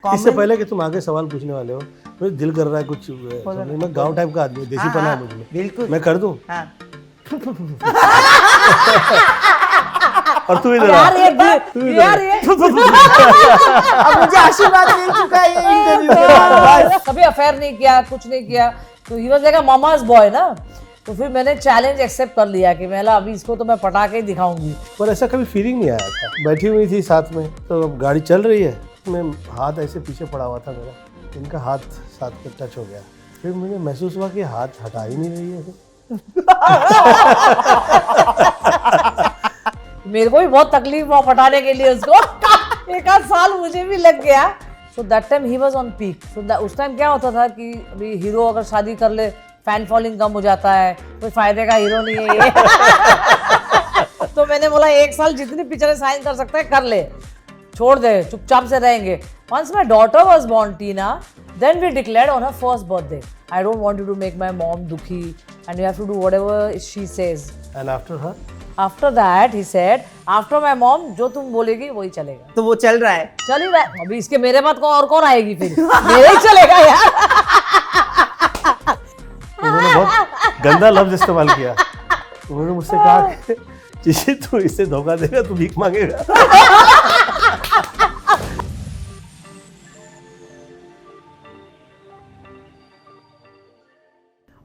इससे पहले कि तुम आगे सवाल पूछने वाले हो, मुझे दिल कर रहा है कुछ मैं गांव टाइप का आदमी, देसी पना है मुझे, बिल्कुल मैं कर दूं। हाँ। और तू इधर यार ये अब मुझे आशीर्वाद मिल चुका है ये इंटरव्यू के बाद। कभी अफेयर नहीं किया, कुछ नहीं किया, तो he was like a mama's boy ना। तो फिर मैंने चैलेंज एक्सेप्ट कर लिया कि मैं अभी इसको तो मैं पटा के ही दिखाऊंगी। पर ऐसा कभी फीलिंग नहीं आया था। बैठी हुई थी साथ में, तो अब गाड़ी चल रही है, मैं हाथ ऐसे पीछे पड़ा हुआ था मेरा, इनका हाथ साथ में टच हो गया। फिर मुझे महसूस हुआ कि हाथ हटा ही नहीं रही है। मेरे को भी बहुत तकलीफ हुआ पटाने के लिए उसको। एक आध साल मुझे भी लग गया। सो दैट टाइम ही वाज ऑन पीक। सो उस टाइम क्या होता था कि अभी हीरो अगर शादी कर ले फैन फॉलोइंग कम हो जाता है, कोई फायदे का हीरो नहीं है ये। तो मैंने बोला 1 साल जितनी पिक्चरें साइन कर सकता है कर ले, छोड़ दे, चुपचाप से रहेंगे। Once my daughter was born, Tina, then we declared on her first birthday, I don't want you to make my mom dukhi and you have to do whatever she says. And after her? After that, he said, after my mom, जो तुम बोलेगी वही चलेगा। तो वो चल रहा है। चल ही रहा है। अभी इसके मेरे बाद और कौन आएगी फिर? मेरे ही चलेगा यार। उन्होंने बहुत गंदा लफ्ज इस्तेमाल किया। उन्होंने मुझसे कहा कि जिसे तू इससे धोखा देगा तू भीख मांगेगा।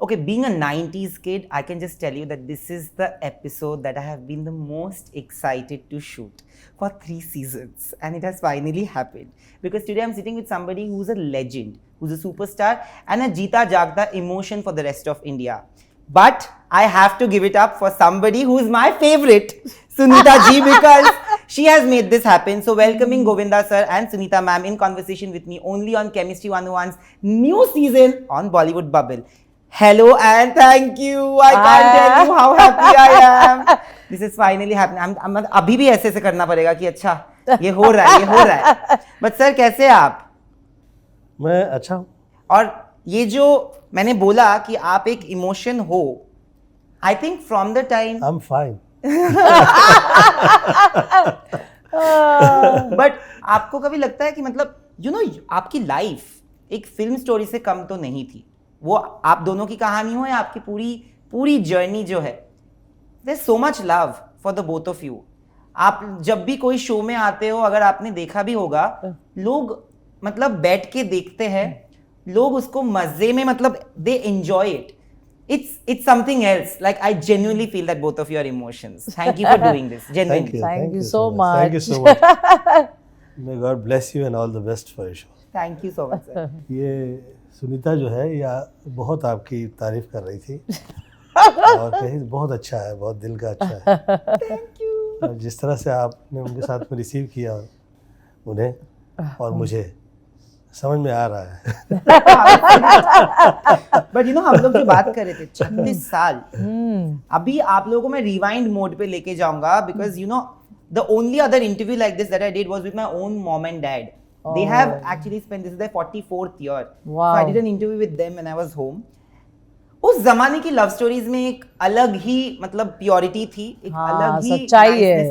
Okay, being a 90s kid, I can just tell you that this is the episode that I have been the most excited to shoot for 3 seasons. And it has finally happened. Because today I'm sitting with somebody who's a legend, who's a superstar, and a Jeeta Jagda emotion for the rest of India. But I have to give it up for somebody who's my favorite, Sunita ji, because she has made this happen. So welcoming Govinda sir and Sunita ma'am in conversation with me only on Chemistry 101's new season on Bollywood Bubble. Hello and thank you. I can't tell you how happy I am. This is finally happening. I'm अभी भी ऐसे करना पड़ेगा कि अच्छा ये हो रहा है, ये हो रहा है. But sir कैसे आप? मैं अच्छा हूँ। और ये जो मैंने बोला कि आप एक इमोशन हो, I think from the time. I'm fine. But आपको कभी लगता है कि मतलब आपकी लाइफ एक फिल्म स्टोरी से कम तो नहीं थी। वो आप दोनों की कहानी हो या आपकी पूरी जर्नी जो है, there's so much love for the both of you. आप जब भी कोई शो में आते हो, अगर आपने देखा भी होगा, लोग मतलब बैठ के देखते हैं, लोग उसको मजे में मतलब they enjoy it. It's something else. Like I genuinely feel that both of your emotions. Thank you for doing this. Genuinely. Thank you so much. Thank you so much. May God bless you and all the best for your show. Thank you so much, sir. ये सुनीता जो है या बहुत आपकी तारीफ कर रही थी और कहीं बहुत अच्छा है, बहुत दिल का अच्छा है। Thank you. जिस तरह से आपने उनके साथ में रिसीव किया उन्हें और मुझे समझ में आ रहा है। बट हम लोग जो बात कर रहे थे 36 साल, अभी आप लोगों को मैं रिवाइंड मोड पे लेके जाऊंगा because the only other interview like this that I did was with my own mom and dad. They have actually spent, this is their 44th year. Wow. So I did an interview with them when I was home. उस जमाने की love stories में एक अलग ही मतलब purity थी, एक अलग ही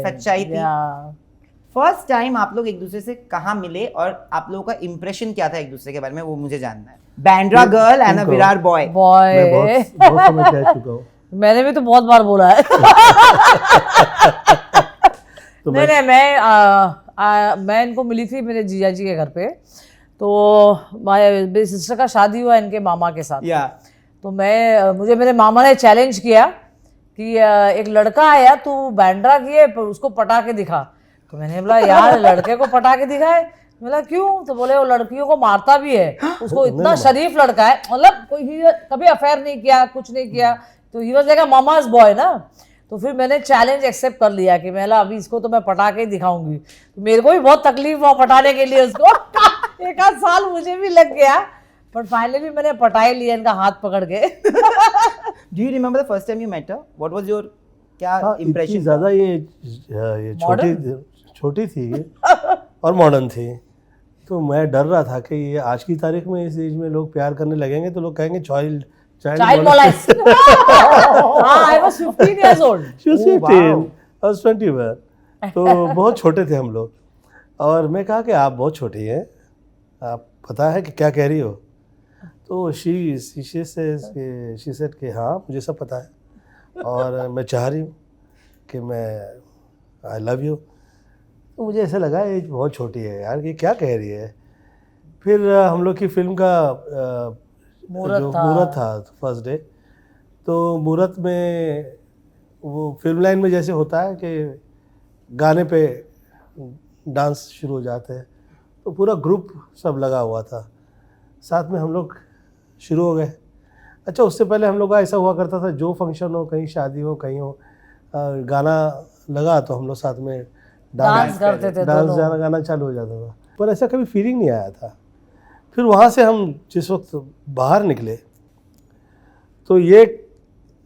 सच्चाई थी। फर्स्ट टाइम आप लोग एक दूसरे से कहाँ मिले और आप लोगों का इंप्रेशन क्या था एक दूसरे के बारे में, वो मुझे जानना है। Bandra girl and a Virar boy. मैं बहुत समय कह चुका हूँ। मैंने भी तो बहुत बार बोला है। तो मैं इनको मिली थी मेरे जीजा जी के घर पे। तो मेरी सिस्टर का शादी हुआ इनके मामा के साथ। तो मुझे मेरे मामा ने चैलेंज किया कि एक लड़का आया, तू बैंड्रा किए उसको पटा के दिखा। तो मैंने बोला यार लड़के को पटा के दिखाए? बोला क्यों? तो बोले वो लड़कियों को मारता भी है, उसको इतना शरीफ लड़का है, मतलब कभी अफेयर नहीं किया, कुछ नहीं किया। तो he was like a mama's boy ना। तो फिर मैंने चैलेंज एक्सेप्ट कर लिया कि मैं अभी इसको तो मैं पटा के ही दिखाऊंगी। तो मेरे को भी बहुत तकलीफ हुआ पटाने के लिए उसको। 1 आध साल मुझे भी लग गया, बट फाइनली मैंने पटा ही लिया इनका हाथ पकड़ के। Do you remember the first time you met her? What was your क्या impression? ज़्यादा ये छोटी थी और मॉडर्न थी, तो मैं डर रहा था कि ये आज की तारीख में इस एज में लोग प्यार करने लगेंगे तो लोग कहेंगे child molest. I was 15 years old. She was 15. I was 21. तो बहुत छोटे थे हम लोग, और मैं कहा कि आप बहुत छोटी हैं, आप पता है कि क्या कह रही हो? तो शी सेड कि हाँ मुझे सब पता है और मैं चाह रही हूँ कि मैं आई लव यू। तो मुझे ऐसा लगा ये बहुत छोटी है यार, ये क्या कह रही है। फिर हम लोग की फिल्म का मुहूर्त था फर्स्ट डे। तो मुहूर्त में वो फिल्म लाइन में जैसे होता है कि गाने पे डांस शुरू हो जाते हैं, तो पूरा ग्रुप सब लगा हुआ था, साथ में हम लोग शुरू हो गए। अच्छा, उससे पहले हम लोग का ऐसा हुआ करता था, जो फंक्शन हो, कहीं शादी हो, कहीं हो, गाना लगा तो हम लोग साथ में डांस करते थे, डांस गाना चालू हो जाता था। पर ऐसा कभी फीलिंग नहीं आया था। फिर वहाँ से हम जिस वक्त बाहर निकले तो ये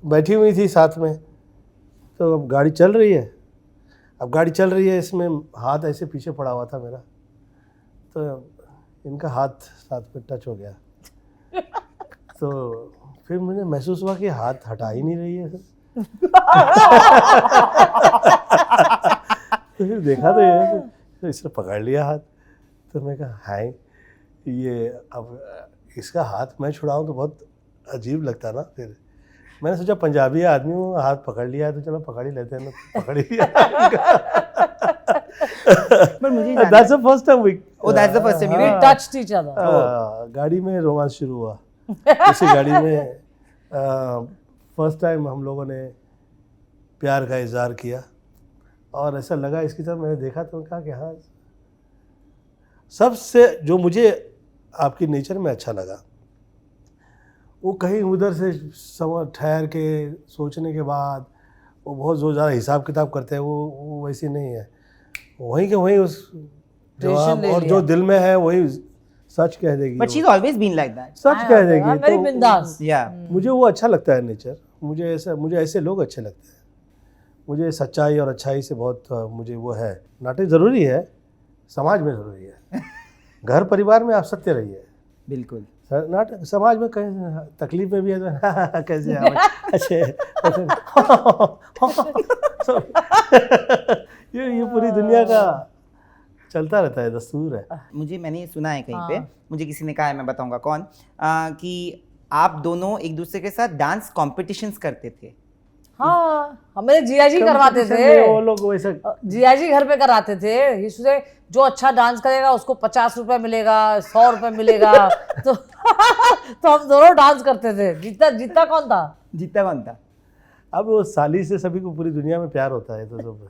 बैठी हुई थी साथ में, तो अब गाड़ी चल रही है, इसमें हाथ ऐसे पीछे पड़ा हुआ था मेरा, तो इनका हाथ साथ में टच हो गया। तो फिर मुझे महसूस हुआ कि हाथ हटा ही नहीं रही है। तो फिर देखा तो ये तो इसने पकड़ लिया हाथ। तो मैं कहा हाय, ये अब इसका हाथ मैं छुड़ाऊँ तो बहुत अजीब लगता ना। फिर मैंने सोचा पंजाबी आदमी हूँ, हाथ पकड़ लिया है तो चलो पकड़ ही लेते हैं ना, पकड़ ही लिया। पर मुझे That's the first time that's the first time We touched each other. गाड़ी में रोमांस शुरू हुआ। उसी गाड़ी में फर्स्ट टाइम हम लोगों ने प्यार का इजहार किया और ऐसा लगा इसकी तरफ मैंने देखा तो कहा कि हाँ, सबसे जो मुझे आपकी नेचर में अच्छा लगा वो कहीं उधर से ठहर के सोचने के बाद वो बहुत जो ज़्यादा हिसाब किताब करते हैं, वो वैसी नहीं है। वहीं के वहीं उस जवाब और जो दिल में है वही सच कह देगी। But she's always been like that. सच कह देगी। Very बिंदास। Yeah. मुझे वो अच्छा लगता है नेचर। मुझे ऐसे लोग अच्छे लगते हैं। मुझे सच्चाई और अच्छाई से बहुत मुझे वो है। नाटक ज़रूरी है, समाज में ज़रूरी है। घर परिवार में आप सत्य रहिए। बिल्कुल। नाटक समाज में कहीं तकलीफ में भी है तो कैसे अच्छे ये पूरी दुनिया का चलता रहता है, दस्तूर है। मैंने सुना है कहीं पे, मुझे किसी ने कहा है, मैं बताऊंगा कौन, कि आप दोनों एक दूसरे के साथ डांस कॉम्पिटिशंस करते थे। हाँ, हमारे जिया जी करवाते थे। वो लोग वैसा जिया जी घर पे कराते थे। इससे जो अच्छा डांस करेगा उसको 50 रुपए मिलेगा, 100 रुपए मिलेगा। तो हम दोनों डांस करते थे। जीता कौन था? अब वो साली से सभी को पूरी दुनिया में प्यार होता है तो सब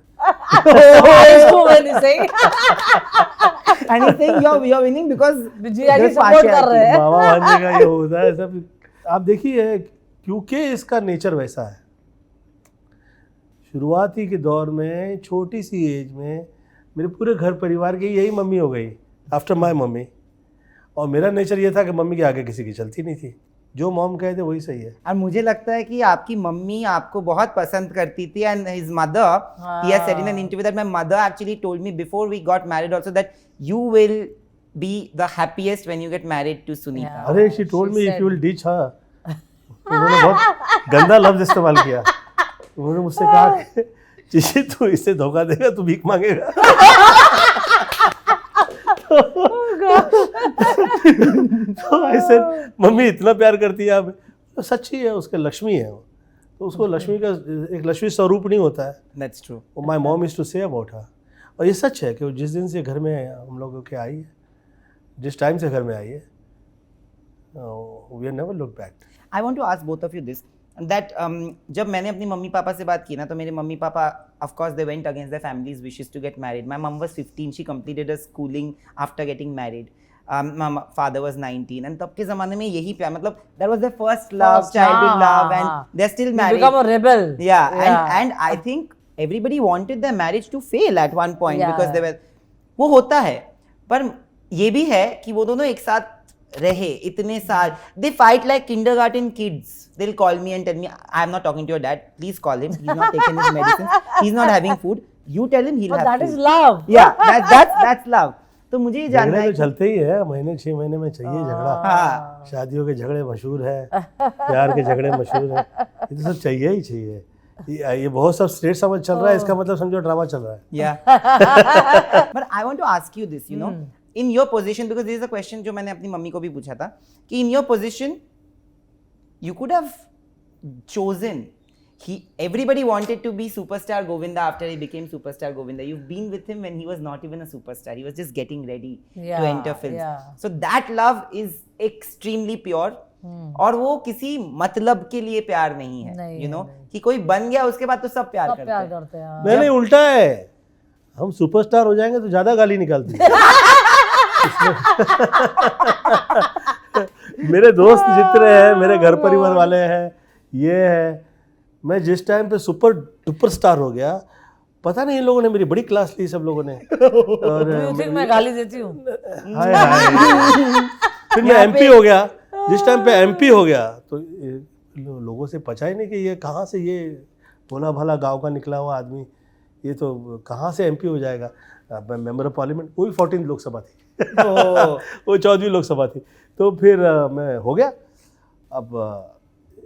And he's saying you're winning because Jiya ji support कर रहे हैं। मामा भांजे का ये होता है सब। आप देखिए, क्योंकि इसका नेचर वैसा है। शुरुआती के दौर में छोटी सी एज में मेरे पूरे घर परिवार की यही मम्मी हो गई आफ्टर माय मम्मी, और मेरा नेचर ये था कि मम्मी के आगे किसी की चलती नहीं थी। जो मॉम कहते वही सही है। और मुझे लगता है कि आपकी मम्मी आपको बहुत पसंद करती थी। And his mother, he has said in an interview that my mother actually told me before we got married also that you will be the happiest when you get married to Sunita. अरे she told me if you will ditch her। उन्होंने बहुत गंदा लफ्ज इस्तेमाल किया। उन्होंने मुझसे कहा कि जिसे तू इससे धोखा देगा तू भीख मांगेगा। तो ऐसे मम्मी इतना प्यार करती है आप, तो सच्ची है, उसके लक्ष्मी है वो, तो उसको लक्ष्मी का एक लक्ष्मी स्वरूप नहीं होता है। That's true. My mom is to say about her. और ये सच है कि जिस दिन से घर में हम लोगों के आई है, जिस टाइम से घर में आई है, we are never look back. I want to ask both of you this that जब मैंने अपनी मम्मी पापा से बात की ना, तो मेरे mummy papa of course they went against their family's wishes to get married. My mom was 15, she completed her schooling after getting married. My father was 19, and तब के ज़माने में यही प्यार, मतलब that was their first love, childhood love, and they're still married. You become a rebel. Yeah. And I think everybody wanted their marriage to fail at one point because they were, वो होता है, पर ये भी है कि वो दोनों एक साथ रहे इतने साल। They fight like kindergarten kids. They'll call me and tell me, I'm not talking to your dad. Please call him. He's not taking his medicine. He's not having food. You tell him he'll have that food. is love. Yeah, that's love. तो मुझे ये जानना है तो चलते ही है, महीने 6 महीने में चाहिए झगड़ा। शादियों के झगड़े मशहूर है, प्यार के झगड़े मशहूर है, ये तो सब चाहिए ही चाहिए। ये बहुत सब स्ट्रेट समझ चल रहा है, इसका मतलब समझो ड्रामा चल रहा है। Yeah. But I want to ask you this, you know, in your position, because this is a question जो मैंने अपनी मम्मी को भी पूछा था कि in your position you could have chosen. Everybody wanted to be superstar Govinda after he became superstar Govinda. You've been with him when he was not even a superstar. He was just getting ready to enter films. So that love is extremely pure. और वो किसी मतलब के लिए प्यार नहीं है, you know, कि कोई बन गया उसके बाद तो सब प्यार करते हैं। नहीं, उल्टा है, हम सुपरस्टार हो जाएंगे तो ज्यादा गाली निकालती है। मेरे दोस्त जितने हैं, मेरे घर परिवार वाले हैं, ये है, मैं जिस टाइम पे सुपर स्टार हो गया, पता नहीं इन लोगों ने मेरी बड़ी क्लास ली, सब लोगों ने। और मैं गाली देती हूँ। हाय फिर मैं एमपी हो गया। जिस टाइम पे एमपी हो गया तो लोगों से पता ही नहीं कि ये कहाँ से, ये भोला भाला गांव का निकला हुआ आदमी, ये तो कहाँ से एमपी हो जाएगा। मेंबर ऑफ पार्लियामेंट, वो भी 14 लोकसभा थी, वो 14वीं लोकसभा थी। तो फिर मैं हो गया। अब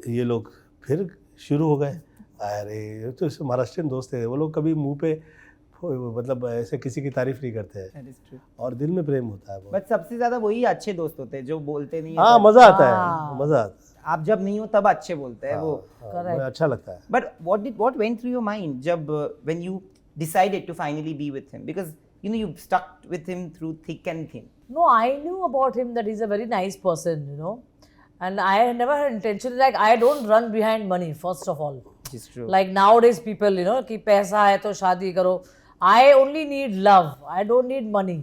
ये लोग फिर शुरू हो गए, अरे तो महाराष्ट्रियन दोस्त थे, वो लोग कभी मुंह पे मतलब ऐसे किसी की तारीफ नहीं करते हैं, और दिल में प्रेम होता है। बट सबसे ज्यादा वही अच्छे दोस्त होते हैं जो बोलते नहीं। हाँ, मजा आता है, मजा आता है। आप जब नहीं हो तब अच्छे बोलते हैं, वो अच्छा लगता है। But what went through your mind जब when you decided to finally be with him, because you know you stuck with him through thick and thin? No, I knew about him that he's a very nice person, you know, and I never had intention, like I don't run behind money, first of all. Which is true. Like nowadays people, you know, कि पैसा है तो शादी करो. I only need love. I don't need money.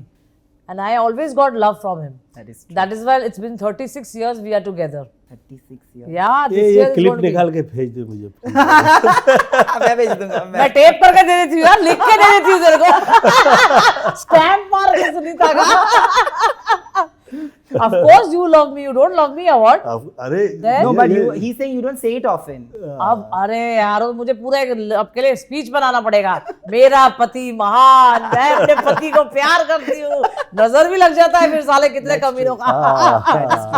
And I always got love from him. That is true. That is why it's been 36 years we are together. 36 years. Yeah, this ये year is clip going to be. निकाल के भेज दो मुझे। मैं भेज दूंगा। मैं टेप करके दे देती हूँ यार, लिख के दे देती हूँ तेरे को। स्टैम्प मार के सुनीता का। Of course you love me, you don't love me or what? अरे No, but he's saying you don't say it often. अब अरे यार मुझे पूरा एक आपके लिए स्पीच बनाना पड़ेगा। मेरा पति महान, मैं अपने पति को प्यार करती हूँ, नजर भी लग जाता है फिर साले कितने कमीनों का।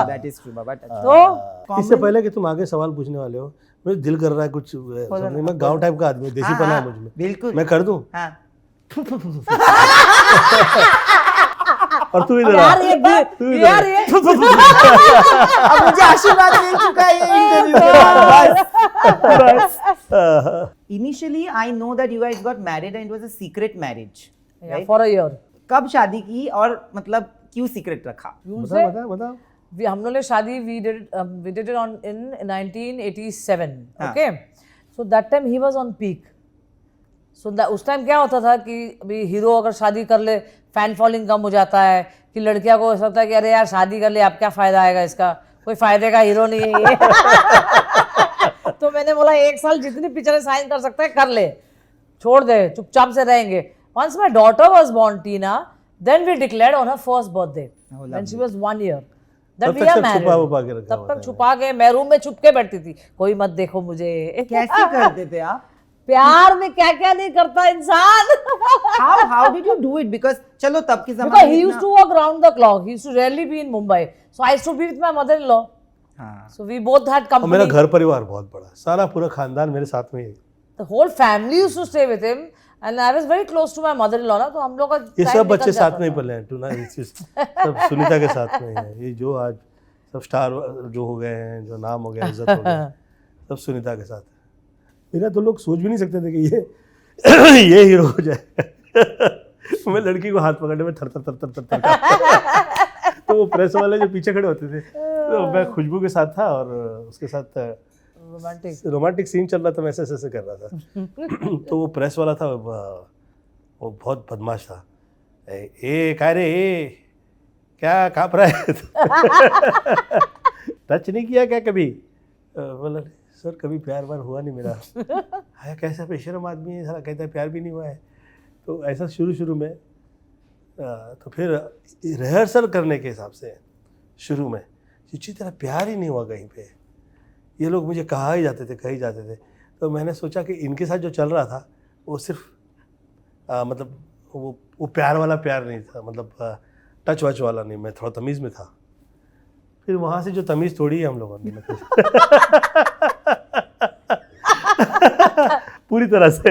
That is true, बाबा। तो इससे पहले कि तुम आगे सवाल पूछने वाले हो, मुझे दिल कर रहा है कुछ समझने में, गांव टाइप का आदमी हूं, देसी पना है मुझ में। बिल्कुल। मैं कर दूं? हाँ। और तू इधर यार ये यार ये अब मुझे आशीर्वाद मिल चुका है ये इंटरव्यू के बाद। Initially, I know that you guys got married and it was a secret marriage. Yeah, for a year. कब शादी की और मतलब क्यों सीक्रेट रखा? बता। हम लोग ने शादी we did it on in 1987. Okay, so that time he was on peak. So उस टाइम क्या होता था कि अभी हीरो अगर शादी कर ले फैन फॉलोइंग कम हो जाता है, कि लड़कियां को ऐसा होता है कि अरे यार शादी कर ले, अब क्या फायदा आएगा इसका, कोई फायदे का हीरो नहीं है ये। तो मैंने बोला 1 साल जितनी पिक्चरें साइन कर सकता है कर ले, छोड़ दे, चुपचाप से रहेंगे। Once my daughter was born, Tina, then we declared on her first birthday when she was 1 year that we are married. तब तक छुपा के मैं रूम में छुप के बैठती थी, कोई मत देखो मुझे। कैसे करते थे आप? प्यार में क्या क्या नहीं करता इंसान। How did you do it? Because चलो तब के ज़माने Because he used to work round the clock. He used to rarely be in Mumbai. So I used to be with my mother-in-law. So we both had company. मेरा घर परिवार बहुत बड़ा, सारा पूरा खानदान मेरे साथ में ही। The whole family used to stay with him, and I was very close to my mother-in-law ना, तो हम लोग का ये time सब निकल बच्चे जाता साथ में ही था। पले हैं, टूना सब सुनीता के साथ में है। ये जो आज सब स्टार जो हो गए हैं, जो नाम हो गया, इज्जत हो गया, सब सुनीता के साथ है। मेरा तो लोग सोच भी नहीं सकते थे कि ये हीरो हो जाए। मैं लड़की को हाथ पकड़ने में थर तो वो प्रेस वाले जो पीछे खड़े होते थे, तो मैं खुशबू के साथ था और उसके साथ रोमांटिक सीन चल रहा था, मैं ऐसे कर रहा था। तो वो प्रेस वाला था, वो बहुत बदमाश था। ए क्या रे, क्या काँप रहा है? टच नहीं किया क्या कभी? बोला सर कभी प्यार वार हुआ नहीं मेरा। है कैसा बेशर्म आदमी है सारा, कहता है प्यार भी नहीं हुआ है। तो ऐसा शुरू में तो फिर रिहर्सल करने के हिसाब से शुरू में चिच्ची तेरा प्यार ही नहीं हुआ कहीं पे, ये लोग मुझे कही जाते थे। तो मैंने सोचा कि इनके साथ जो चल रहा था वो सिर्फ मतलब वो प्यार वाला प्यार नहीं था, मतलब टच वच वाला नहीं, मैं थोड़ा तमीज़ में था। फिर वहाँ से जो तमीज़ तोड़ी है हम लोगों ने पूरी तरह से।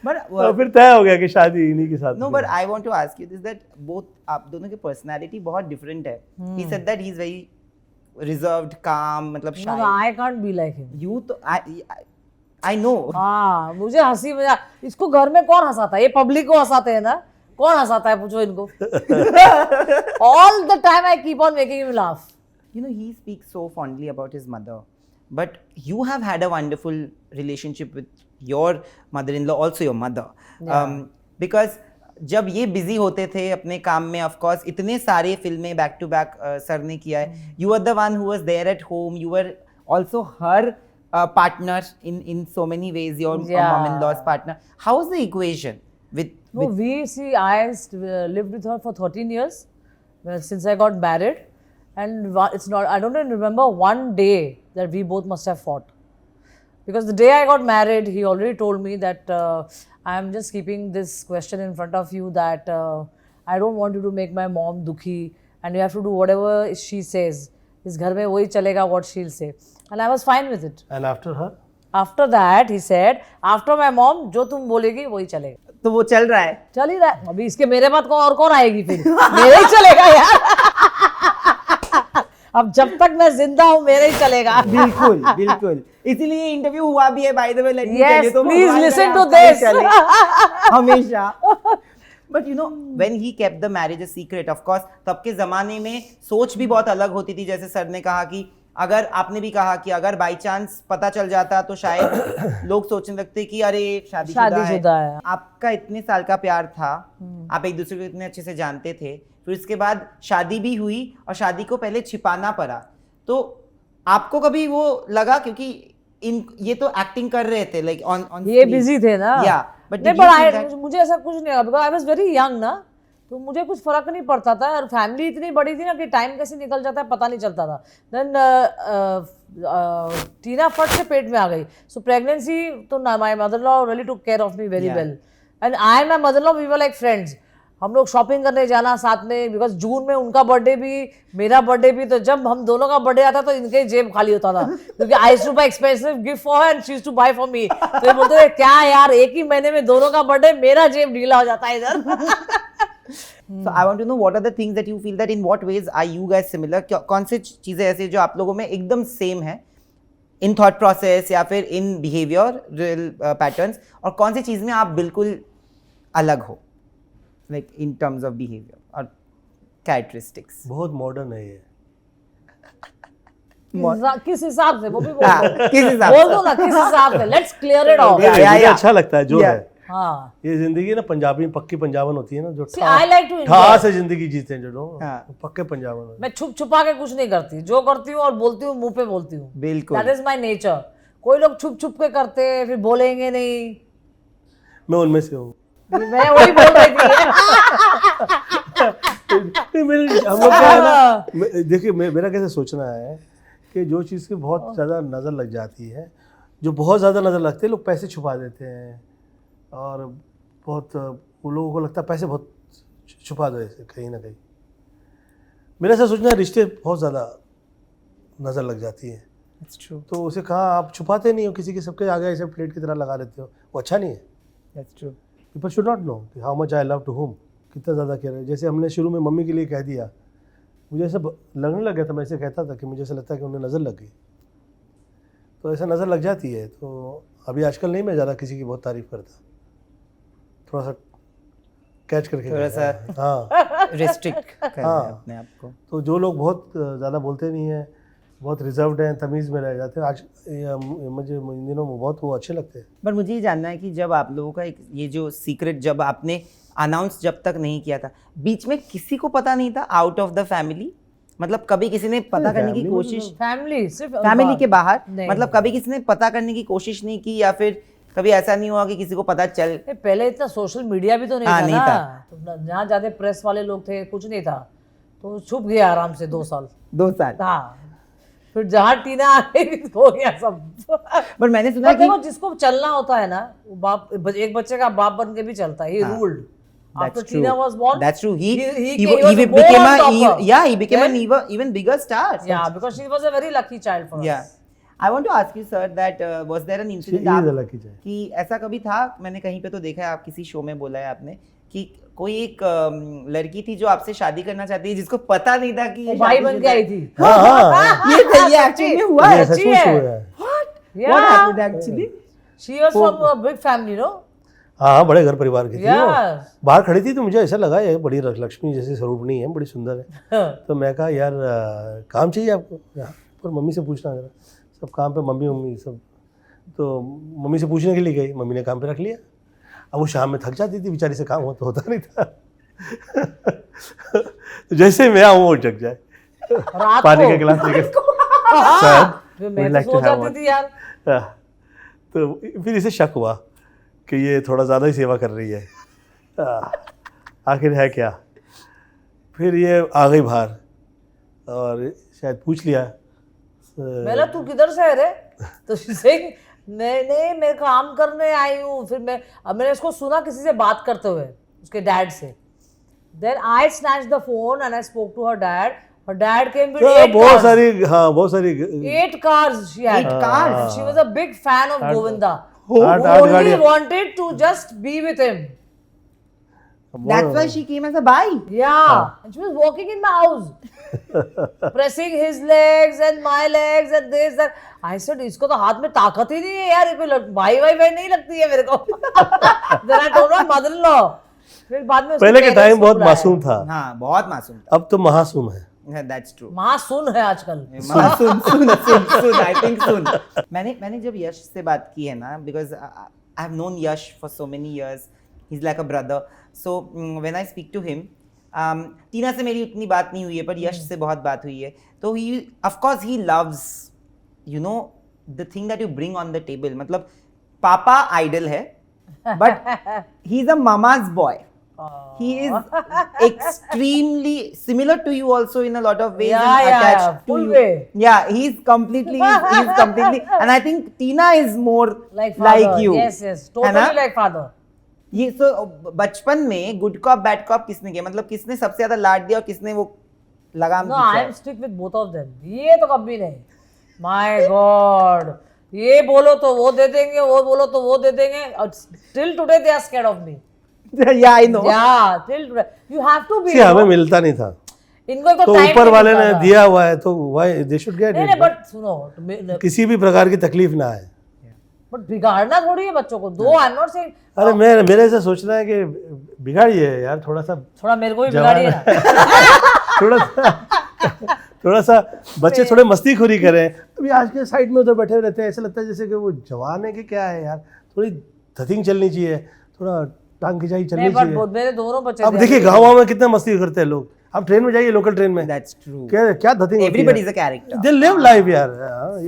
But तो फिर तय हो गया कि शादी इन्हीं के साथ no, की but है। I want to ask you this that both आप दोनों की personality बहुत different है. He said that he's very reserved, calm, मतलब No, shy. no, I can't be like him. You तो I know. हाँ, मुझे हंसी मजाक, इसको घर में कौन हंसाता है? ये पब्लिक को हंसाते हैं ना, कौन हंसाता है पूछो इनको। All the time I keep on making him laugh. You know, he speaks so fondly about his mother, but you have had a wonderful relationship with your mother-in-law, also your mother. Because जब ये busy होते थे अपने काम में, of course इतने सारे फिल्में बैक टू बैक सर ने किया है. You were the one who was there at home. You were also her partner in so many ways. Your mom-in-law's partner. How was the equation with? No, I lived with her for 13 years since I got married, and it's not. I don't even remember one day that we both must have fought. Because the day I got married, he already told me that I am just keeping this question in front of you that I don't want you to make my mom dukhi, and you have to do whatever she says. इस घर में वही चलेगा what she'll say, and I was fine with it. And after her? After that, he said, after my mom, जो तुम बोलेगी वही चलेगा. तो वो चल रहा है. चल ही रहा है. अभी इसके मेरे बाद और कौन आएगी फिर? मेरे ही चलेगा यार. अब जब तक मैं जिंदा हूँ मेरे ही चलेगा. बिल्कुल बिल्कुल. इसीलिए इंटरव्यू हुआ भी है, by the way. Let me tell you. Yes, please listen to this. हमेशा. But you know, when he kept the marriage a secret, of course, तब के ज़माने में सोच भी बहुत अलग होती थी. जैसे सर ने कहा कि अगर आपने भी कहा कि अगर बाई चांस पता चल जाता तो शायद लोग सोचने लगते कि अरे शादीशुदा है. आपका इतने साल का प्यार था, आप एक दूसरे को इतने अच्छे से जानते थे, फिर उसके बाद शादी भी हुई और शादी को पहले छिपाना पड़ा. तो आपको कभी वो लगा, क्योंकि ये तो एक्टिंग कर रहे थे, लाइक ऑन ये बिजी थे ना. बट मुझे ऐसा कुछ नहीं लगा, because I was very young ना, तो मुझे कुछ फर्क नहीं पड़ता था. और फैमिली इतनी बड़ी थी ना कि टाइम कैसे निकल जाता है पता नहीं चलता था. देन टीना फट से पेट में आ गई. सो प्रेगनेंसी तो my mother law really took care of me very well, and I and my mother law we were like friends. हम लोग शॉपिंग करने जाना साथ में, बिकॉज जून में उनका बर्थडे भी मेरा बर्थडे भी, तो जब हम दोनों का बर्थडे आता तो इनके जेब खाली होता था, क्योंकि I used to buy expensive gift for her and she used to buy for me. तो ये बोलते थे क्या यार, एक ही महीने में दोनों का बर्थडे, मेरा जेब ढीला हो जाता है इधर. So I want to know what are the things that you feel that in what ways are you guys similar? कौन सी चीजें ऐसी जो आप लोगों में एकदम सेम है in thought process या फिर in behavioral patterns, और कौन सी चीज में आप बिल्कुल अलग हो, like in terms of behavior और characteristics? बहुत मॉडर्न है ये. किस हिसाब से वो भी बोल दो. किस हिसाब बोल दो ना किस हिसाब से. Let's clear it of. मुझे अच्छा लगता है जो है. हाँ, ये जिंदगी ना पंजाबी पक्की पंजाबन होती है ना, जो आई लाइक टू ठा से जिंदगी जीते हैं जो लोग, पक्के पंजाबन. मैं छुप छुपा के कुछ नहीं करती, जो करती हूँ और बोलती हूँ मुंह पे बोलती हूँ. बिल्कुल. That is my nature. कोई लोग छुप छुप के करते हैं, फिर बोलेंगे नहीं. मैं उनमें से हूँ. मैं वही बोल रही थी. देखिए मेरा कैसे सोचना है कि जो चीज़ की बहुत ज़्यादा नज़र लग जाती है, जो बहुत ज़्यादा नज़र लगती है, लोग पैसे छुपा देते हैं, और बहुत वो लोगों को लगता है पैसे बहुत छुपा दो ऐसे कहीं ना कहीं. मेरा ऐसा सोचना है रिश्ते बहुत ज़्यादा नज़र लग जाती है. That's true. तो उसे कहा आप छुपाते नहीं हो, किसी के सबके आगे ऐसे प्लेट की तरह लगा देते हो, वो अच्छा नहीं है. That's true. People should not know how much I love to home. कितना ज़्यादा कह रहे हैं. जैसे हमने शुरू में मम्मी के लिए कह दिया, मुझे ऐसा लगने लग गया था, मैं ऐसे कहता था कि मुझे ऐसा लगता है कि उन्हें नज़र लग गई. तो ऐसा नज़र लग जाती है. तो अभी आजकल नहीं मैं ज़्यादा किसी की बहुत तारीफ़ करता, थोड़ा सा कैच करके, थोड़ा सा हाँ रिस्ट्रिक्ट करना है अपने आप को. तो जो लोग बहुत ज़्यादा बोलते नहीं हैं, बहुत रिजर्व्ड हैं, तमीज़ में रह जाते हैं, आज मुझे इन दिनों में बहुत वो अच्छे लगते हैं. पर मुझे ये जानना है कि जब आप लोगों का एक ये जो सीक्रेट जब आपने अनाउंस जब तक नहीं किया था, बीच में किसी को पता नहीं था आउट ऑफ द फैमिली? मतलब कभी किसी ने पता करने की कोशिश, फैमिली सिर्फ फैमिली के बाहर, नहीं, मतलब कभी किसी ने पता करने की कोशिश नहीं की, या फिर कभी ऐसा नहीं हुआ कि किसी को पता चल? पहले इतना सोशल मीडिया भी तो नहीं था ना, तो जहाँ ज्यादा प्रेस वाले लोग थे कुछ नहीं था, तो छुप गया आराम से 2 साल. 2 साल. हाँ, फिर जहाँ टीना आ गई हो गया सब. पर मैंने सुना कि देखो जिसको चलना होता है ना, वो बाप एक बच्चे का बाप बन के भी चलता है. He ruled. After Tina was born, that's true. He became an even bigger star. Yeah, because she was a very lucky child for us. Yeah. I want to ask you, sir, that was there an She incident is a lucky child. कि ऐसा कभी था, मैंने कहीं पे तो देखा है, आप किसी शो में बोला है आपने कि कोई एक लड़की थी जो आपसे शादी करना चाहती है जिसको पता नहीं था कि ये भाई बन के शादीशुदा है। आई थी। हाँ ये एक्चुअली में हुआ ये है। सचमुच अच्छी है। हुआ है। What happened actually? She was from a big family, no? हाँ बड़े घर परिवार की थी वो। Yes. बाहर खड़ी थी तो मुझे ऐसा लगा ये बड़ी लक्ष्मी जैसी स्वरूपणी है, बड़ी सुंदर है। तो मैं कहा यार काम चाहिए आपको, यहाँ पर मम्मी से पूछना जरा। सब काम पे मम्मी सब, तो मम्मी से पूछने के लिए गई, मम्मी ने काम पे रख लिया। अब वो शाम में थक जाती थी बेचारी से, काम होता नहीं था। तो जैसे मैं आऊँ वो जग जाए, रात पानी को। का गिलास लेके हाँ, फिर मैं would तो like to सो have जाती one. थी यार। तो फिर इसे शक हुआ कि ये थोड़ा ज़्यादा ही सेवा कर रही है, आखिर है क्या। फिर ये आ गई बाहर और शायद पूछ लिया, मैंने तू किधर से है रे? तो से नहीं मैं काम करने आई हूँ। फिर मैंने इसको सुना किसी से बात करते हुए, उसके डैड से। Then I snatched the phone and I spoke to her dad. Her dad came with 8 बहुत cars. सारी 8 cars she had. 8 cars? She was a big fan of Govinda. आठ Only गाड़ियाँ। wanted to just be with him. That's why she came as a bi. Yeah. And she was walking in my house. Pressing his legs and my legs and this that. I said, इसको तो हाथ में ताकत ही नहीं है यार, ये कोई भाई नहीं लगती है मेरे को। Then I told my mother-in-law. फिर बाद में उसके पहले के parents टाइम को बहुत बुलाया। मासूम था, हाँ, बहुत मासूम अब तो महासूम है। था। That's true. माँ सुन है आजकल। सुन I think सुन। मैंने जब यश से बात की है ना, because I have known Yash for so many years. He's like a brother. So when I speak to him, टीना से मेरी उतनी बात नहीं हुई है, पर यश से बहुत बात हुई है। तो he, of course, he loves, you know, the thing that you bring on the table. मतलब पापा आइडल है, but he's a mama's boy. He is extremely similar to you also in a lot of ways and attached to full you. way. Yeah, he's completely, and I think Tina is more Like father. like you. Yes, है totally ना? like father. ये बचपन में good cop bad cop किसने किया, मतलब किसने सबसे ज्यादा लाड दिया और किसने वो लगाम No, खींचा? I am strict with both of them. ये तो कभी नहीं। My God. ये बोलो तो वो दे देंगे, वो बोलो तो वो दे देंगे। और till today they are scared of me. Yeah, I know. Yeah, till today. You have to be. See, हमें मिलता नहीं था, इनको एक तो तो time ऊपर नहीं वाले मिलता ने था। दिया हुआ है तो why they should get नहीं it. नहीं, बट सुनो, किसी भी प्रकार की तकलीफ ना आए। बट बिगाड़ना थोड़ी है बच्चों को। दो आई एम नॉट सेइंग अरे मेरे ऐसा सोचना है कि बिगाड़िए यार, थोड़ा सा थोड़ा मेरे को भी जवान बिगाड़िए ना। थोड़ा सा बच्चे थोड़े मस्तीखोरी करें। अभी आज के साइड में उधर बैठे रहते हैं, ऐसा लगता है जैसे कि वो जवान है कि क्या है यार, थोड़ी धथिंग चलनी चाहिए, थोड़ा टांग खिंचाई चलनी नहीं, चाहिए। बट मेरे दोनों बच्चे अब देखिए गाँव में कितना मस्ती करते हैं लोग। आप ट्रेन में जाइए, लोकल ट्रेन में, That's true. क्या धथिंग Everybody is a character. They live life यार।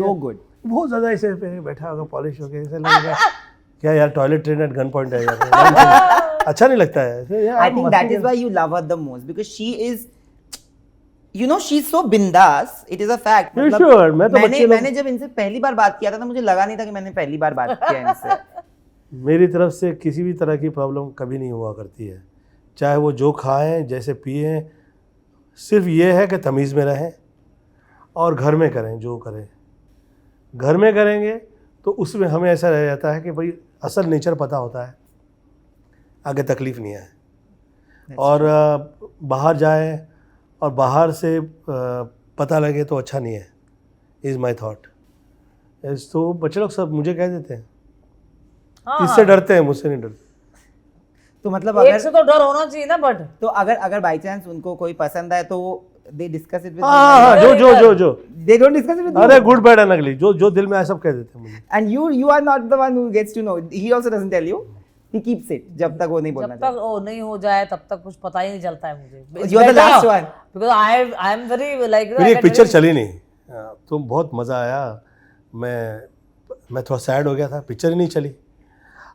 So good. बहुत ज्यादा ऐसे पे बैठा होगा पॉलिश होके, ऐसे लगेगा क्या यार toilet train eight gun point है यार। अच्छा नहीं लगता है ऐसे यार। I think that is why you love her the most, because she is, you know, she's so bindas. It is a fact. You मतलब sure? मैं तो बच्चे लोग- मैंने जब इनसे पहली बार बात किया था ना, मुझे लगा नहीं था कि मैंने पहली बार बात किया इनसे। मेरी तरफ से किसी भी तरह की प्रॉब्लम कभी नहीं हुआ करती है, चाहे वो जो खाएं जैसे पिएं, सिर्फ ये है कि तमीज़ में रहें और घर में करें जो करें। घर में करेंगे तो उसमें हमें ऐसा रह जाता है कि भाई असल नेचर पता होता है, आगे तकलीफ़ नहीं है। और बाहर जाए और बाहर से पता लगे तो अच्छा नहीं है, इज़ माई थाट। तो बच्चे लोग सब मुझे कह देते हैं, इससे डरते हैं, मुझसे नहीं डरते। तो मतलब एक अगर से तो डर होना चाहिए ना, बट तो अगर बाई चांस उनको कोई पसंद आए तो दे डिस्कस इट विद हाँ, जो they don't discuss it with अरे गुड बैड एंड अगली, जो दिल में आए सब कह देते हैं मुझे। And you are not the one who gets to know, he also doesn't tell you, he keeps it जब तक वो नहीं बोलना जब तक वो नहीं हो जाए तब तक कुछ पता ही नहीं चलता है मुझे। You are the last one. Because I am very like फिर एक पिक्चर चली नहीं, तो बहुत मज़ा आया। मैं थोड़ा सैड हो गया था, पिक्चर ही नहीं चली।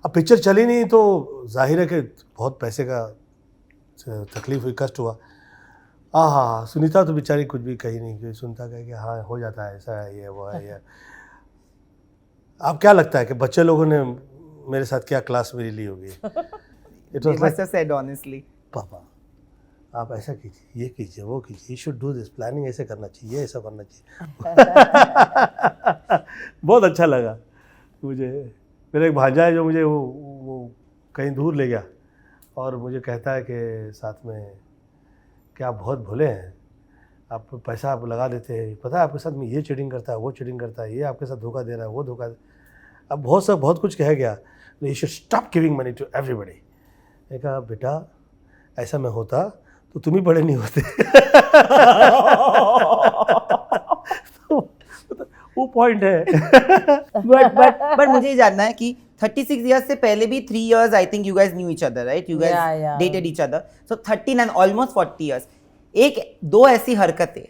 अब पिक्चर चली नहीं तो जाहिर है कि बहुत पैसे का तकलीफ हुई, कष्ट हुआ। हाँ, सुनीता तो बेचारी कुछ भी कही नहीं, कि सुनता कहे कि हाँ हो जाता है, ऐसा है, ये वो है ये। आप क्या लगता है कि बच्चे लोगों ने मेरे साथ क्या क्लास मेरी ली होगी? It They was must have said honestly. पापा आप ऐसा कीजिए, ये कीजिए, वो कीजिए, you should do this, planning ऐसे करना चाहिए, ऐसा करना चाहिए। बहुत अच्छा लगा मुझे। मेरा एक भांजा है जो मुझे वो कहीं दूर ले गया और मुझे कहता है कि साथ में कि आप बहुत भोले हैं, आप पैसा आप लगा देते हैं, पता है आपके साथ में ये चीटिंग करता है, वो चीटिंग करता है, ये आपके साथ धोखा दे रहा है, वो धोखा दे। अब बहुत कुछ कह गया, you should stop giving money to everybody. मैं कहा बेटा ऐसा मैं होता तो तुम ही बड़े नहीं होते। तो वो पॉइंट है। but मुझे ये जानना है कि 36 years से पहले भी 3 years I think you guys knew each other, right? You guys Yeah. dated each other. So 39 almost 40 years. दो ऐसी हरकतें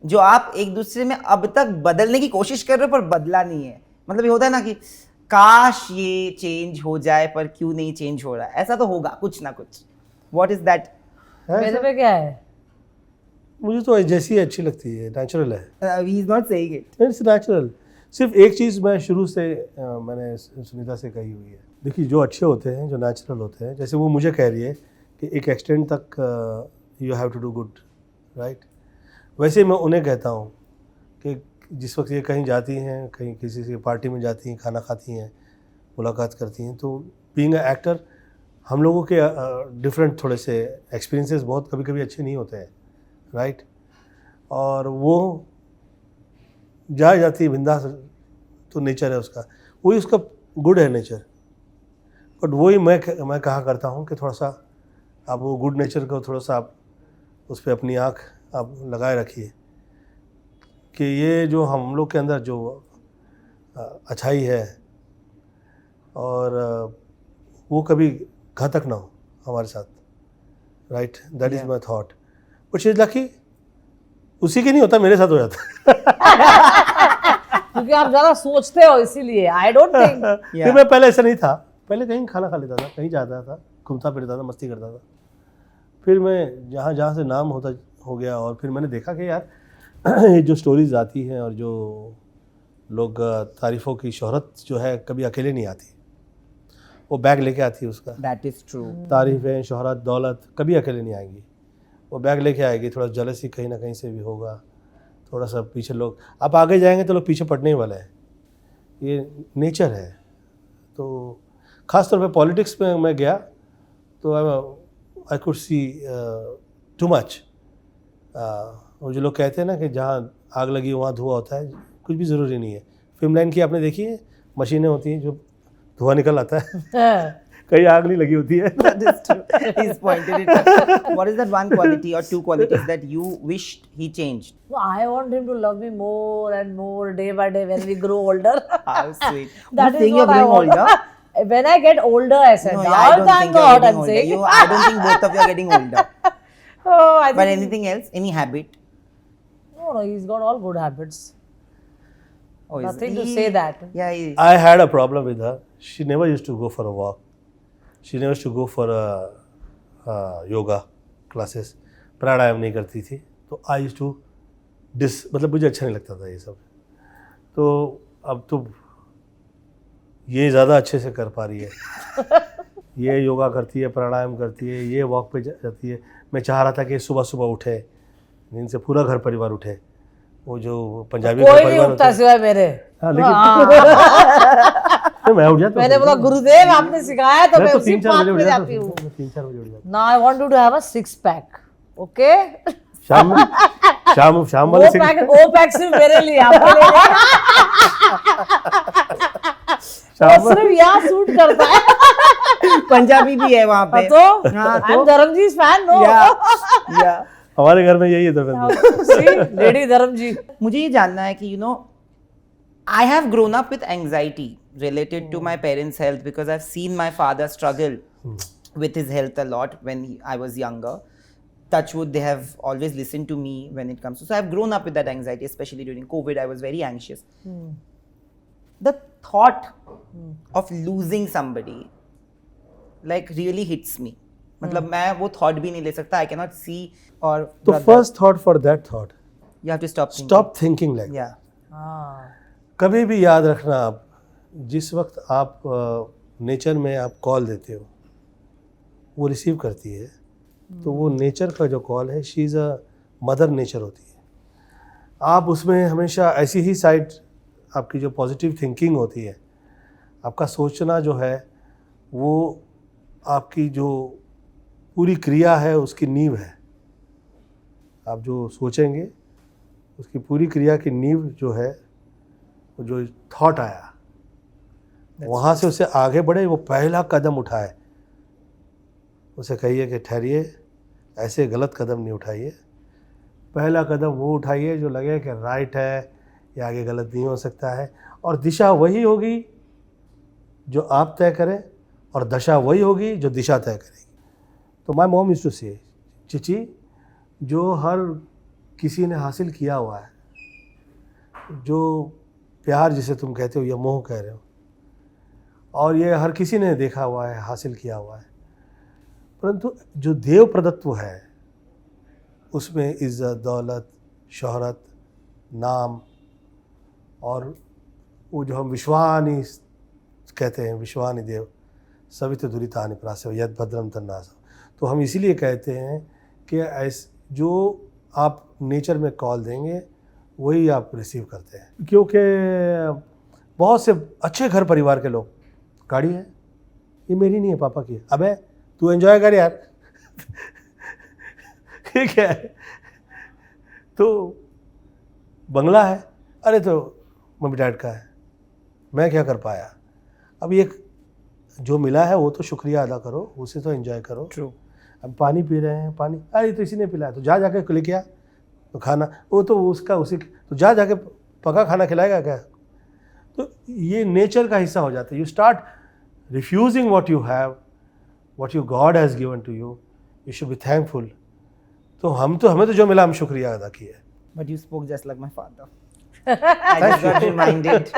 जो आप एक दूसरे में अब तक बदलने की कोशिश कर रहे हो पर बदला नहीं है। मतलब ये होता है ना कि काश ये चेंज हो जाए पर क्यों नहीं चेंज हो रहा है। ऐसा तो होगा कुछ ना कुछ। What is that? मेरे में क्या है? मुझे तो जैसी अच्छी लगती है, नेचुरल है। He is not saying it. It's natural. सिर्फ एक चीज़ मैं शुरू से मैंने सुनीता से कही हुई है, देखिए जो अच्छे होते हैं, जो नेचुरल होते हैं, जैसे वो मुझे कह रही है कि एक एक्सटेंड तक you have to do good, right? वैसे मैं उन्हें कहता हूँ कि जिस वक्त ये कहीं जाती हैं, कहीं किसी से पार्टी में जाती हैं, खाना खाती हैं, मुलाकात करती हैं, तो बीइंग अ एक्टर हम लोगों के डिफरेंट थोड़े से एक्सपीरियंसेस बहुत कभी कभी अच्छे नहीं होते हैं, राइट? और वो जाती है बिंदास, तो नेचर है उसका, वही उसका गुड है नेचर। बट वही मैं कहा करता हूँ कि थोड़ा सा आप वो गुड नेचर को थोड़ा सा आप उस पर अपनी आँख आप लगाए रखिए कि ये जो हम लोग के अंदर जो अच्छाई है और वो कभी घातक ना हो हमारे साथ, right? That is my thought. But she is lucky, उसी के नहीं होता, मेरे साथ हो जाता। क्योंकि आप ज़्यादा सोचते हो इसीलिए। I don't think. फिर मैं पहले ऐसा नहीं था, पहले कहीं खाना खा लेता था, कहीं जाता था, घूमता फिरता था, मस्ती करता था। फिर मैं जहाँ से नाम हो गया और फिर मैंने देखा कि यार ये जो स्टोरीज आती हैं और जो लोग तारीफ़ों की शोहरत जो है कभी अकेले नहीं आती, वो बैग लेके आती है उसका। That is true. तारीफ़ें, शोहरत, दौलत कभी अकेले नहीं आएंगी, वो बैग लेके आएगी। थोड़ा जलसी कहीं ना कहीं से भी होगा, थोड़ा सा पीछे लोग, आप आगे जाएंगे तो लोग पीछे पड़ने ही वाले हैं, ये नेचर है। तो ख़ास तौर पे पॉलिटिक्स में मैं गया तो I could see too much. वो जो लोग कहते हैं ना कि जहाँ आग लगी वहाँ धुआं होता है, कुछ भी ज़रूरी नहीं है। फिल्म लाइन की आपने देखी है, मशीनें होती हैं जो धुआं निकल आता है, कहीं आग नहीं लगी होती है। That is true. He's pointed it out. What is that one quality or two qualities that you wished he changed? No, I want him to love me more and more day by day when we grow older. How sweet. That You is think what you're I growing want. older? When I get older, I said. No, Now yeah, I don't I'm think you're not. getting I'm older. saying. I don't think both of you are getting older. Oh, I But think. anything else? Any habit? No, he's got all good habits. Oh, is Nothing to he- say that. Yeah, he, I had a problem with her. She never used to go for a walk. She never used to go for a yoga classes. प्राणायाम नहीं करती थी, तो आई used to मतलब मुझे अच्छा नहीं लगता था ये सब। तो अब तो ये ज़्यादा अच्छे से कर पा रही है। ये योगा करती है, प्राणायाम करती है, ये वॉक पे जाती है। मैं चाह रहा था कि सुबह सुबह उठे, नींद से पूरा घर परिवार उठे। वो जो पंजाबी घर कोई नहीं परिवार होता उठता है, सिवाय मेरे। हाँ, लेकिन तो मैं उठ जाता हूँ। मैंने बोला गुरुदेव आपने सिखाया तो मैं उसी 3-4 पाथ बजे उठ में जाता जाती हूँ। हूँ। 3-4 बजे उठ जाता Now I want you to have a 6-pack. Okay? हूँ। शाम वाले वो पैक सिर्फ मेरे लिए, आपके लिए नहीं। वो सिर्फ यहाँ सूट करता है। पंजाबी भी है वहाँ पे। तो हाँ, I am Dharamji's fan, no? Yeah. हमारे घर में यही है। तो See, लेडी धर्मजी। मुझे ये जानना है कि I have grown up with anxiety related to my parents' health because I've seen my father struggle with his health a lot when I was younger. Touchwood, they have always listened to me when it comes to. So I've grown up with that anxiety, especially during COVID. I was very anxious. The thought of losing somebody like really hits me. मतलब मैं वो thought भी नहीं ले सकता. I cannot see or. तो first thought for that thought. You have to stop thinking. Stop thinking like that. Yeah. हाँ। कभी भी याद रखना, आप जिस वक्त आप नेचर में आप कॉल देते हो, वो रिसीव करती है। तो वो नेचर का जो कॉल है, she is a mother nature होती है। आप उसमें हमेशा ऐसी ही साइड, आपकी जो पॉजिटिव थिंकिंग होती है, आपका सोचना जो है, वो आपकी जो पूरी क्रिया है उसकी नींव है। आप जो सोचेंगे उसकी पूरी क्रिया की नींव जो है, वो जो थॉट आया वहाँ से उसे आगे बढ़े, वो पहला कदम उठाए। उसे कहिए कि ठहरिए, ऐसे गलत कदम नहीं उठाइए, पहला कदम वो उठाइए जो लगे कि राइट है, या आगे गलत नहीं हो सकता है, और दिशा वही होगी जो आप तय करें, और दशा वही होगी जो दिशा तय करेगी। तो माय मॉम यूज्ड टू से, चिची, जो हर किसी ने हासिल किया हुआ है, जो प्यार जिसे तुम कहते हो या मोह कह रहे हो, और ये हर किसी ने देखा हुआ है, हासिल किया हुआ है, परंतु जो देव प्रदत्व है उसमें इज़्ज़त, दौलत, शोहरत, नाम, और वो जो हम विश्वानी कहते हैं, विश्वानी देव सवित दुरितानि प्रासव यद भद्रम तन्नासव। तो हम इसीलिए कहते हैं कि जो आप नेचर में कॉल देंगे वही आप रिसीव करते हैं। क्योंकि बहुत से अच्छे घर परिवार के लोग, गाड़ी है, ये मेरी नहीं है, पापा की है, अबे तू एंजॉय कर यार ठीक है, तो बंगला है, अरे तो मम्मी डैड का है, मैं क्या कर पाया। अब ये जो मिला है वो तो शुक्रिया अदा करो, उसे तो एंजॉय करो। ट्रू। अब पानी पी रहे हैं, पानी, अरे तो इसी ने पिलाया, तो जा जाके लेके आ, तो खाना वो तो उसका उसी, तो जा जाके पका खाना खिलाएगा क्या। तो ये नेचर का हिस्सा हो जाता है। You start refusing what you have, what you God has given to you, you should be thankful. तो हमें तो जो मिला हम शुक्रिया अदा किया है। But you spoke just like my father. I just got reminded.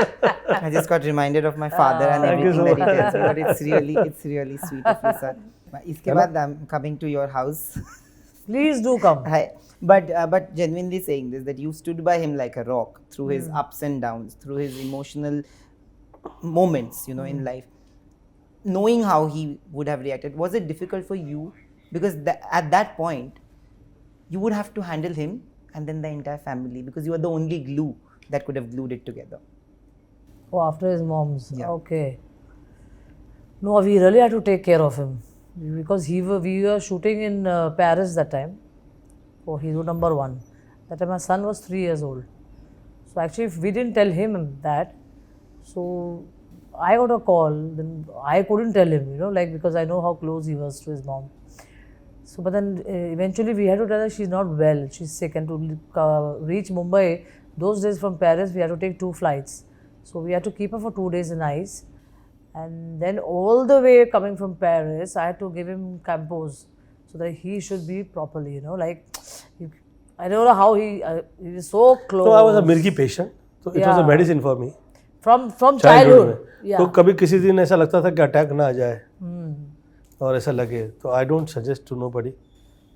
I just got reminded of my father and Thank you everything so that he much. tells me. But it's really sweet of you, sir. इसके बाद I'm coming to your house. Please do come. Hi. But genuinely saying this, that you stood by him like a rock through his ups and downs, through his emotional moments, you know, in life. Knowing how he would have reacted, was it difficult for you? Because at that point, you would have to handle him and then the entire family, because you are the only glue that could have glued it together. Oh, after his mom's. Yeah. Okay. No, we really had to take care of him because we were shooting in Paris that time for Hero Number 1. That time my son was 3 years old. So actually, if we didn't tell him that, so I got a call. Then I couldn't tell him, you know, like, because I know how close he was to his mom. So, but then eventually we had to tell her she's not well, she's sick, and to reach Mumbai, those days from Paris, we had to take 2 flights. So we had to keep her for 2 days in ice. And then all the way coming from Paris, I had to give him Campos so that he should be properly, you know, like, I don't know how he was so close. So I was a Mirgi patient, so it was a medicine for me. From childhood. में तो कभी किसी दिन ऐसा लगता था कि attack ना आ जाए और ऐसा लगे, तो I don't suggest to nobody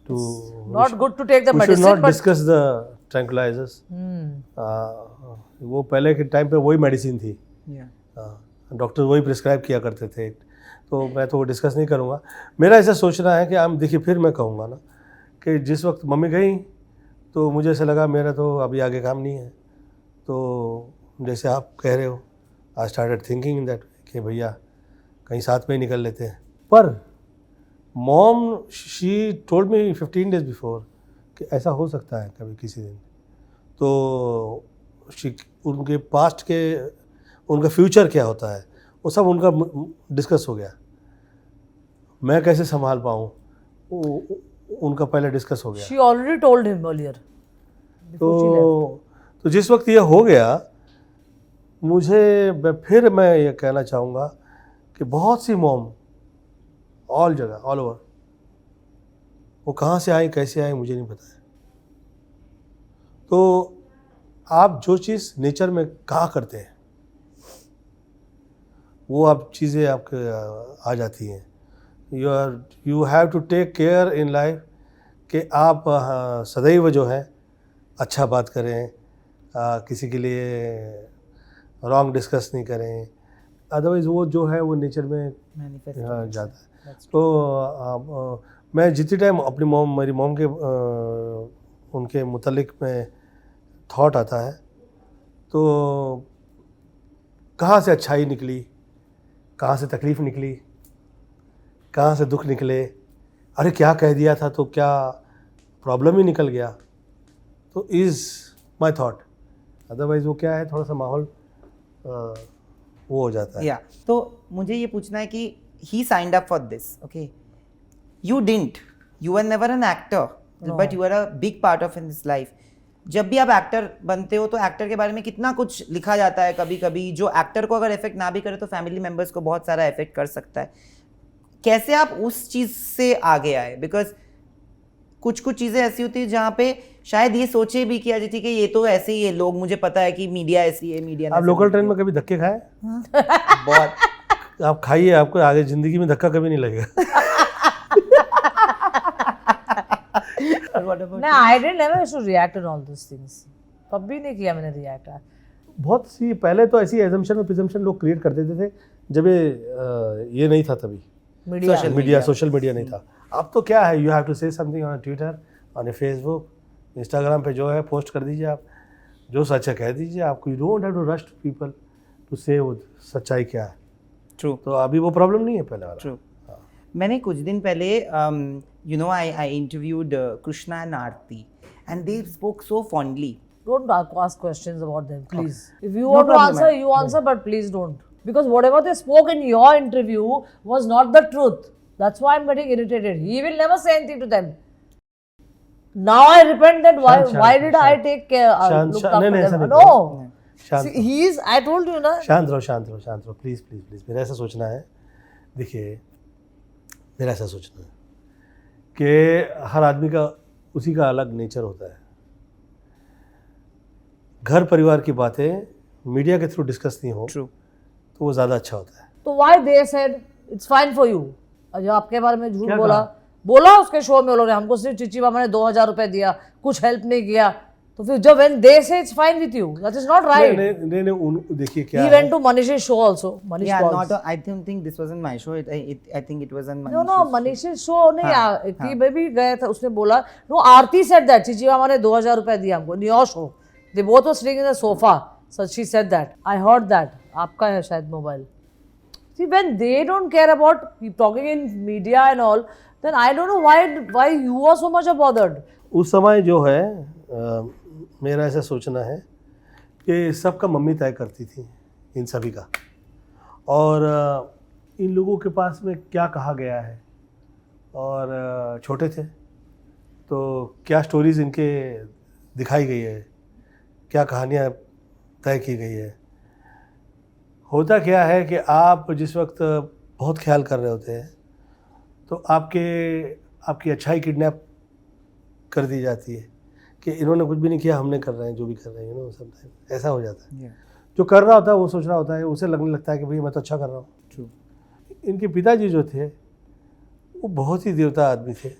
to, not good to take the we should medicine, not discuss the tranquillisers. वो पहले के टाइम पे वही मेडिसिन थी, डॉक्टर वही प्रिस्क्राइब किया करते थे, तो मैं तो वो डिस्कस नहीं करूँगा। मेरा ऐसा सोचना है कि देखिए, फिर मैं कहूँगा ना कि जिस वक्त मम्मी गई तो मुझे ऐसा लगा मेरा तो अभी आगे काम नहीं है, तो जैसे आप कह रहे हो, I started thinking in that कि भैया कहीं साथ में ही निकल लेते हैं। पर mom she told me 15 days before कि ऐसा हो सकता है कभी किसी दिन, तो उनके पास्ट के, उनका फ्यूचर क्या होता है वो सब उनका डिस्कस हो गया, मैं कैसे संभाल पाऊँ उनका पहले डिस्कस हो गया। She already told him earlier. तो जिस वक्त ये हो गया, फिर मैं ये कहना चाहूँगा कि बहुत सी मॉम ऑल जगह, ऑल ओवर, वो कहाँ से आई कैसे आई मुझे नहीं पता है। तो आप जो चीज़ नेचर में कहा करते हैं वो आप चीज़ें आपके आ जाती हैं। You have to take care in life कि आप सदैव जो है अच्छा बात करें, किसी के लिए रॉन्ग डिस्कस नहीं करें, अदरवाइज़ वो जो है वो नेचर में जाता है। तो मैं जितनी टाइम अपनी मेरी मॉम के उनके मुतालिक में थॉट आता है तो कहाँ से अच्छाई निकली, कहाँ से तकलीफ़ निकली, कहाँ से दुख निकले, अरे क्या कह दिया था तो क्या प्रॉब्लम ही निकल गया, तो इज़ माई थॉट। अदरवाइज़ वो क्या है, थोड़ा सा माहौल वो हो जाता है। या तो मुझे ये पूछना है कि he signed up for this, okay, you didn't, you are never an actor but you are a big part of in this life. जब भी आप एक्टर बनते हो तो एक्टर के बारे में कितना कुछ लिखा जाता है, कभी कभी जो एक्टर को अगर इफेक्ट ना भी करे तो फैमिली मेम्बर्स को बहुत सारा इफेक्ट कर सकता है। कैसे आप उस चीज़ से आगे आए? बिकॉज कुछ कुछ चीज़ें ऐसी होती है जहाँ पे शायद ये सोचे भी कि अजय ठीक है ये तो ऐसे ही है, लोग, मुझे पता है कि मीडिया ऐसी है, मीडिया। आप लोकल ट्रेन में कभी धक्के खाए? बहुत। आप खाइए, आपको आगे ज़िंदगी में धक्का कभी नहीं लगेगा। No, I didn't never used to react on all these things. कभी नहीं किया मैंने रिएक्ट। बहुत सी पहले तो ऐसी एजम्पशन और प्रिजम्पशन लोग क्रिएट कर देते थे जब ये नहीं था, तभी मीडिया सोशल मीडिया नहीं था। अब तो क्या है, you have to say something on Twitter, on Facebook, Instagram पे जो है पोस्ट कर दीजिए, आप जो सच है कह दीजिए। आपको you don't have to rush people to say वो सच्चाई क्या है। ट्रू। तो अभी वो प्रॉब्लम नहीं है पहले वाला। ट्रू। मैंने कुछ दिन पहले you know I interviewed Krishna and Aarti and they spoke so fondly. Don't ask questions about them, please. If you want to answer, you answer, but please don't. Because whatever they spoke in your interview was not the truth. That's why I'm getting irritated. He will never say anything to them. Now I repent that why did I take care? Look after them? No. See, I told you na. शांत रहो please please please. मेरा ऐसा सोचना है, देखिए मेरा ऐसा सोचना है कि हर आदमी का उसी का अलग नेचर होता है। घर परिवार की बातें मीडिया के थ्रू डिस्कस नहीं हो True. तो वो ज़्यादा अच्छा होता है। तो why they said it's fine for you? जो आपके बारे में झूठ क्या बोला उसके शो में उन्होंने, हमको सिर्फ चिची मामा ने 2000 रुपए दिया, कुछ हेल्प नहीं किया। तो फिर जब when they say it's fine with you, that is not right. नहीं देखिए क्या He went to Manish's show also. Manish Yeah, calls. I don't think this was on my show. I think it was on Manish's No, show. Manish's show नहीं, कि मैं भी गया था, उसने बोला no, Aarti said that Chichi मामा ने 2000 रुपए दिया हमको in your show. They both were sitting in the sofa. So she said that. I heard that. आपका है शायद mobile. See, when they don't care about talking in media and all, then I don't know why you are so much bothered. उस समय जो है मेरा ऐसा सोचना है कि सबका मम्मी तय करती थी इन सभी का, और इन लोगों के पास में क्या कहा गया है, और छोटे थे तो क्या स्टोरीज़ इनके दिखाई गई है, क्या कहानियाँ तय की गई है। होता क्या है कि आप जिस वक्त बहुत ख्याल कर रहे होते हैं तो आपकी अच्छाई किडनैप कर दी जाती है कि इन्होंने कुछ भी नहीं किया, हमने कर रहे हैं जो भी कर रहे हैं, समटाइम ऐसा हो जाता है। जो कर रहा होता है वो सोच रहा होता है, उसे लगने लगता है कि भाई मैं तो अच्छा कर रहा हूँ। इनके पिताजी जो थे वो बहुत ही देवता आदमी थे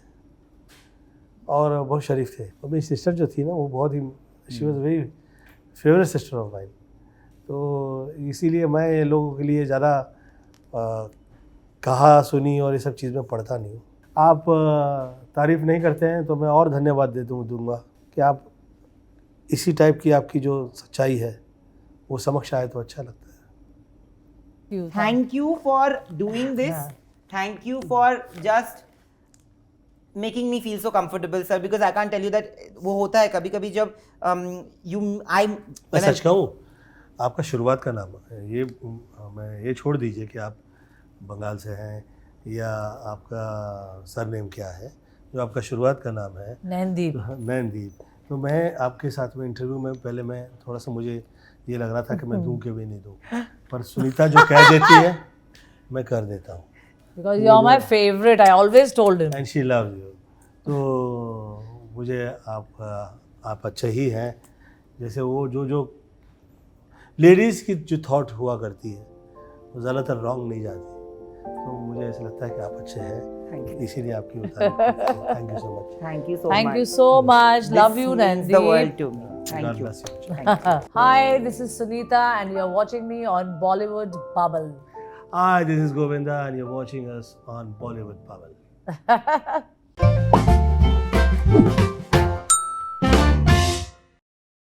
और बहुत शरीफ थे, और मेरी सिस्टर जो थी ना वो बहुत ही she was very favourite sister of mine. तो इसीलिए मैं ये लोगों के लिए ज़्यादा कहा सुनी और ये सब चीज़ में पढ़ता नहीं हूँ। आप तारीफ़ नहीं करते हैं तो मैं और धन्यवाद दूंगा कि आप इसी टाइप की आपकी जो सच्चाई है वो समक्ष आए तो अच्छा लगता है। Thank you for doing this. Yeah. Thank you for just making me feel so comfortable, sir. Because I can't tell you that वो होता है कभी कभी जब मैं सच कहूँ, आपका शुरुआत का नाम है ये, मैं ये छोड़ दीजिए कि आप बंगाल से हैं या आपका सरनेम क्या है, जो आपका शुरुआत का नाम है नैनदीप। तो मैं आपके साथ में इंटरव्यू में पहले मैं थोड़ा सा मुझे ये लग रहा था कि मैं दूं कि भी नहीं दूं, पर सुनीता जो कह देती है मैं कर देता हूँ। Because you are my favorite, I always told him. And she loves you. तो मुझे आप अच्छे ही हैं, जैसे वो जो लेडीज़ की जो थॉट हुआ करती है वो ज़्यादातर रॉन्ग नहीं जाती, तो मुझे ऐसा लगता है कि आप अच्छे हैं, इसीलिए आपकी thank you so much. Thank you so much. Love you, Nandy. The world Nandy. to me. Thank God you. bless you. Thank you. Hi, this is Sunita and you are watching me on Bollywood Bubble. Hi, this is Govinda and you're watching us on Bollywood Bubble. है।